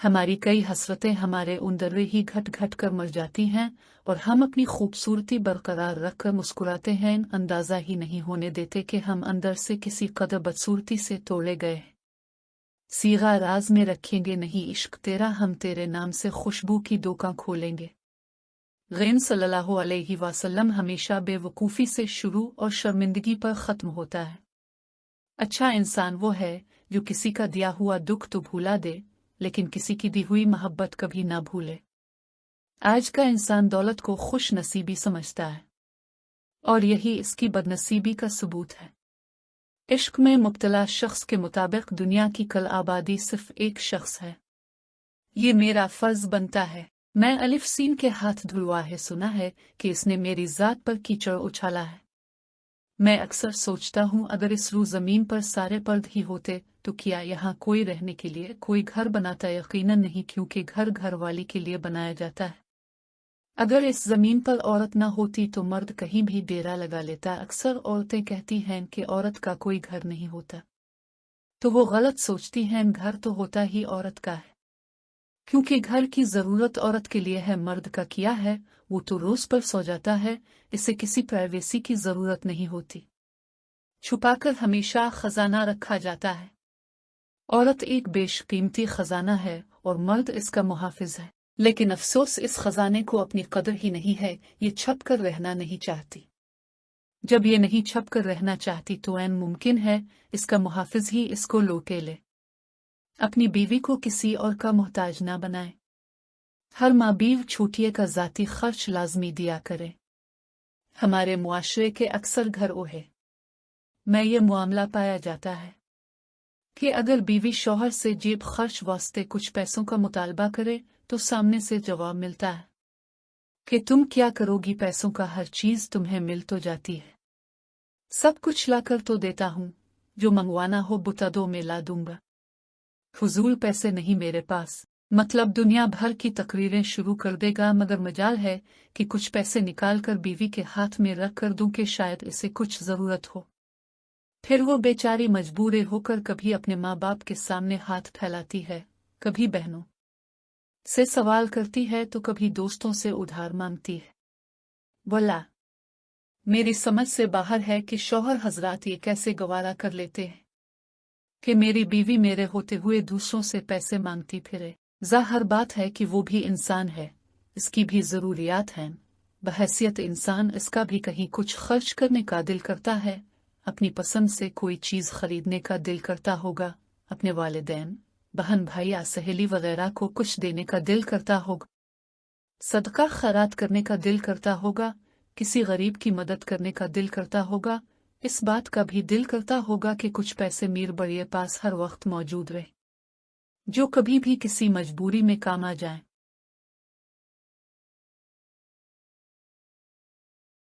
हमारी कई हसरतें हमारे अंदर ही घट घट कर मर जाती हैं और हम अपनी खूबसूरती बरकरार रखकर मुस्कुराते हैं, अंदाजा ही नहीं होने देते कि हम अंदर से किसी कदर बदसूरती से तोड़े गए। सीगा राज में रखेंगे नहीं इश्क तेरा, हम तेरे नाम से खुशबू की दुकान खोलेंगे। ग़ैन सल्लल्लाहु अलैहि वसल्लम हमेशा बेवकूफ़ी से शुरू और शर्मिंदगी पर ख़त्म होता है। अच्छा इंसान वो है जो किसी का दिया हुआ दुख तो भुला दे, लेकिन किसी की दी हुई मोहब्बत कभी ना भूले। आज का इंसान दौलत को खुश नसीबी समझता है और यही इसकी बदनसीबी का सबूत है। इश्क में मुब्तला शख्स के मुताबिक दुनिया की कल आबादी सिर्फ एक शख्स है। ये मेरा फर्ज बनता है। मैं अलिफ सीन के हाथ धुलवा है, सुना है कि इसने मेरी ज़ात पर कीचड़ उछाला है। मैं अक्सर सोचता हूँ अगर इस रू ज़मीन पर सारे पर्द ही होते तो क्या यहाँ कोई रहने के लिए कोई घर बनाता? यकीनन नहीं, क्योंकि घर घर वाली के लिए बनाया जाता है। अगर इस ज़मीन पर औरत न होती तो मर्द कहीं भी डेरा लगा लेता। अक्सर औरतें कहती हैं कि औरत का कोई घर नहीं होता, तो वो गलत सोचती हैं। घर तो होता ही औरत का है, क्योंकि घर की ज़रूरत औरत के लिए है। मर्द का किया है वो तो रोज़ पर सो जाता है, इसे किसी प्राइवेसी की ज़रूरत नहीं होती। छुपाकर हमेशा खजाना रखा जाता है। औरत एक बेशकीमती खजाना है और मर्द इसका मुहाफिज है, लेकिन अफसोस इस खजाने को अपनी कदर ही नहीं है। ये छप कर रहना नहीं चाहती। जब ये नहीं छप कर रहना चाहती तो ऐन मुमकिन है इसका मुहाफिज ही इसको लूटे ले। अपनी बीवी को किसी और का मोहताज ना बनाए। हर माँ बीव छूटिए का ज़ाती खर्च लाजमी दिया करे। हमारे मुआशरे के अक्सर घरों में ये मामला पाया जाता है कि अगर बीवी शौहर से जेब खर्च वास्ते कुछ पैसों का मुतालबा करे तो सामने से जवाब मिलता है कि तुम क्या करोगी, पैसों का हर चीज़ तुम्हें मिल तो जाती है। सब कुछ लाकर तो देता हूँ, जो मंगवाना हो बता दो मैं ला दूंगा। फजूल पैसे नहीं मेरे पास, मतलब दुनिया भर की तकरीरें शुरू कर देगा, मगर मजाल है कि कुछ पैसे निकाल कर बीवी के हाथ में रख कर दूं कि शायद इसे कुछ ज़रूरत हो। फिर वो बेचारी मजबूर होकर कभी अपने माँ बाप के सामने हाथ फैलाती है, कभी बहनों से सवाल करती है तो कभी दोस्तों से उधार मांगती है। वल्लाह मेरी समझ से बाहर है कि शौहर हजरात ये कैसे गवारा कर लेते हैं कि मेरी बीवी मेरे होते हुए दूसरों से पैसे मांगती फिरे। ज़ाहिर बात है कि वो भी इंसान है, इसकी भी ज़रूरियात हैं। बहैसियत इंसान इसका भी कहीं कुछ खर्च करने का दिल करता है। अपनी पसंद से कोई चीज़ खरीदने का दिल करता होगा, अपने वालिदैन बहन भाई या सहेली वगैरह को कुछ देने का दिल करता होगा, सदका खैरात करने का दिल करता होगा, किसी गरीब की मदद करने का दिल करता होगा। इस बात का भी दिल करता होगा कि कुछ पैसे मीर बड़े पास हर वक्त मौजूद रहे, जो कभी भी किसी मजबूरी में काम आ जाए।